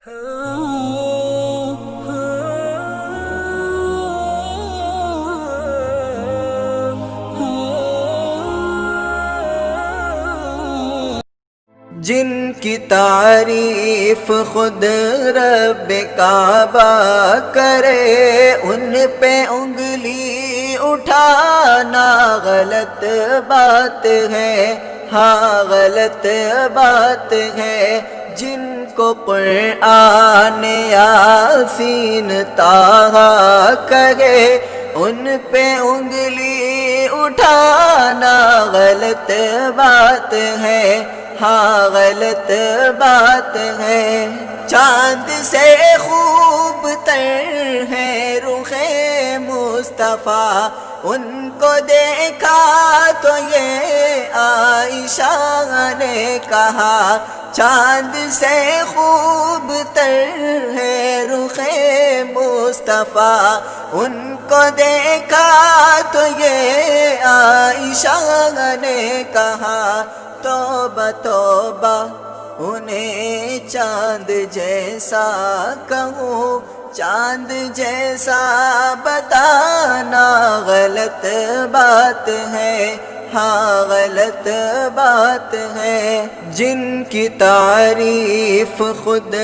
جن کی تعریف خود رب کعبہ کرے، ان پہ انگلی اٹھانا غلط بات ہے، ہاں غلط بات ہے۔ جن کو قرآن یاسین طٰہٰ کہے، ان پہ انگلی اٹھانا غلط بات ہے، ہاں غلط بات ہے۔ چاند سے خوب تر ہے رخ مصطفیٰ، ان کو دیکھا تو یہ عائشہ نے کہا، چاند سے خوب تر ہے رخ مصطفیٰ، ان کو دیکھا تو یہ عائشہ نے کہا، توبہ توبہ انہیں چاند جیسا کہوں، چاند جیسا بتانا غلط بات ہے، ہاں غلط بات ہے۔ جن کی تعریف خود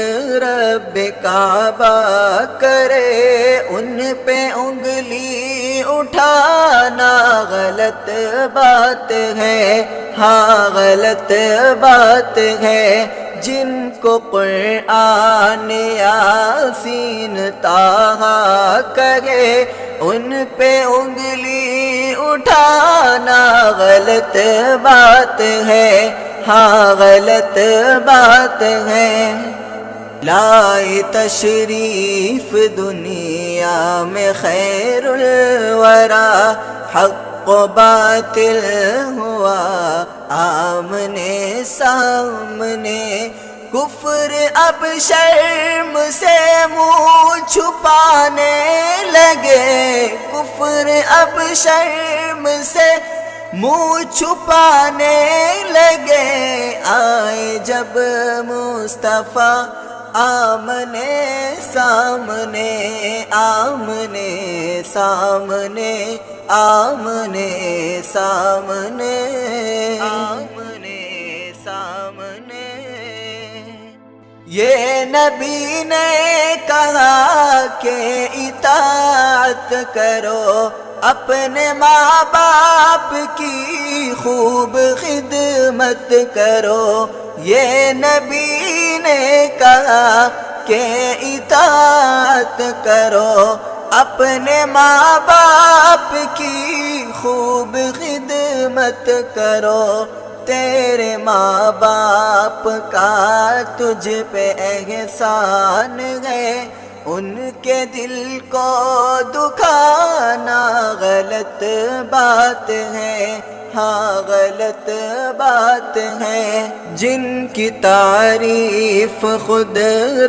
رب کعبہ کرے، ان پہ انگلی اٹھانا غلط بات ہے، ہاں غلط بات ہے۔ جن کو قرآن یاسین طٰہٰ کہے، ان پہ انگلی اٹھانا غلط بات ہے، ہاں غلط بات ہے۔ لائے تشریف دنیا میں خیر الورا، حق و باطل ہوا آمنے سامنے، کفر اب شرم سے منہ چھپانے لگے، کفر اب شرم سے منہ چھپانے لگے، آئے جب مصطفیٰ آمنے سامنے، آمنے سامنے، آمنے سامنے، آمنے سامنے۔ یہ نبی نے کہا کہ اطاعت کرو، اپنے ماں باپ کی خوب خدمت کرو۔ یہ نبی نے کہا کہ اطاعت کرو، اپنے ماں باپ کی خوب خدمت کرو۔ تیرے ماں باپ کا تجھ پہ احسان ہے، ان کے دل کو دکھانا غلط بات ہے، ہاں غلط بات ہے۔ جن کی تعریف خود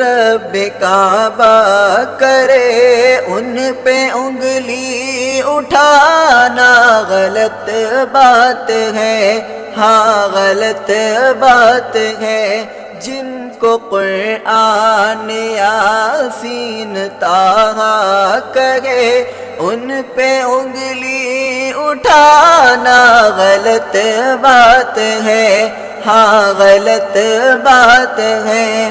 رب کعبہ کرے، ان پہ انگلی اٹھانا غلط بات ہے، ہاں غلط بات ہے۔ جن کو قرآن یاسین طٰہٰ کہے، ان پہ انگلی اٹھانا غلط بات ہے، ہاں غلط بات ہے۔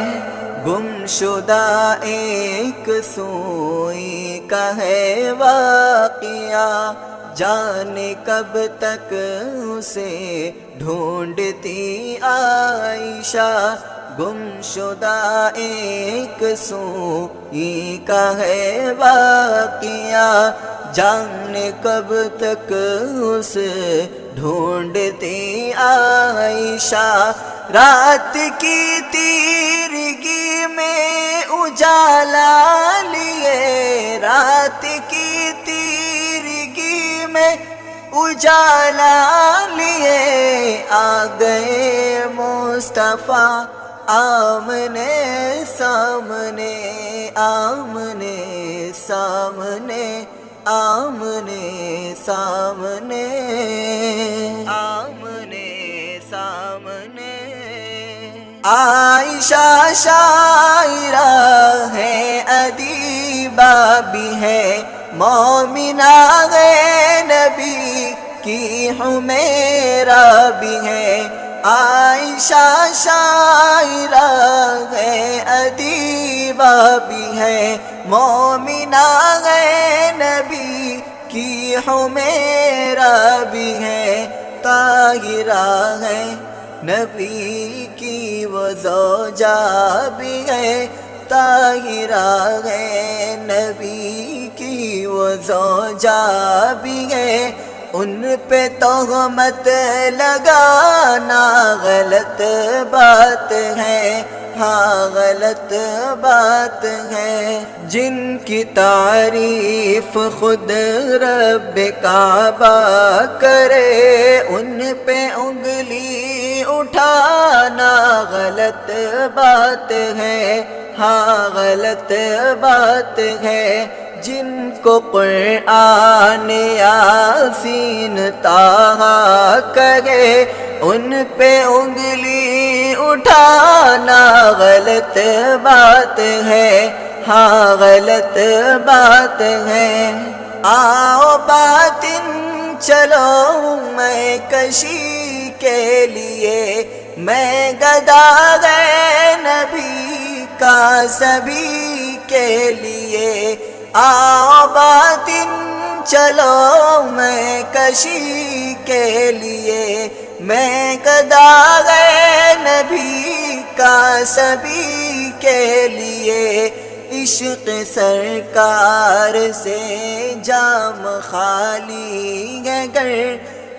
گمشدہ ایک سوئی کا ہے واقعہ، جانے کب تک اسے ڈھونڈتی عائشہ۔ گمشدہ ایک سوئی کا ہے واقعہ، جانے کب تک اسے ڈھونڈتی عائشہ۔ رات کی تیرگی میں اجالا لیے، رات کی تیرگی میں اجالا لیے، آ گئے مصطفیٰ آمنے سامنے، آمنے سامنے، آمنے سامنے، آمنے سامنے۔ عائشہ شاعرہ بھی ہے، مومنہ ہے نبی کی حمیرہ بھی ہے، عائشہ شاعرہ ہے ادیبہ بھی ہے، مومنہ ہے نبی کی حمیرہ بھی ہے، طاہرہ ہے نبی کی وہ زوجہ بھی ہے، طاہرہ ہے نبی کی وہ زوجہ بھی ہے، ان پہ تہمت لگانا غلط بات ہے، ہاں غلط بات ہے، جن کی تعریف خود رب کعبہ کرے ان پہ انگلی اٹھانا غلط بات ہے، ہاں غلط بات ہے، جن کو قرآن یاسین طٰہٰ کہے ان پہ انگلی اٹھانا غلط بات ہے، ہاں غلط بات ہے، آؤ باطن چلو میں کشی کے لیے، میں گدا ہے نبی کا سبھی کے لیے، آؤ باطن چلو میں کشی کے لیے، میں گدا ہے نبی کا سبھی کے لیے، عشق سرکار سے جام خالی ہے گر،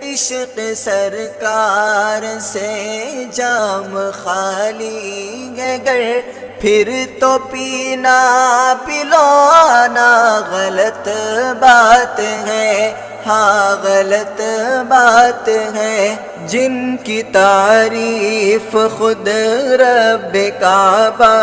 عشق سرکار سے جام خالی ہے گر، پھر تو پینا پلانا غلط بات ہے، ہاں غلط بات ہے، جن کی تعریف خود رب کعبہ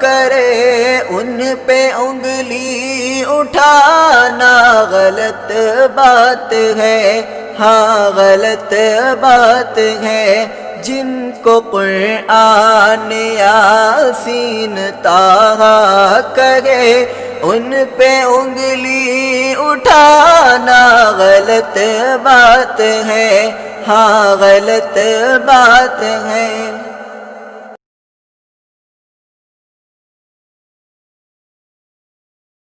کرے ان پہ انگلی اٹھانا غلط بات ہے، ہاں غلط بات ہے، جن کو قرآن یاسین طٰہٰ کہے ان پہ انگلی اٹھانا غلط بات ہے، ہاں غلط بات ہے۔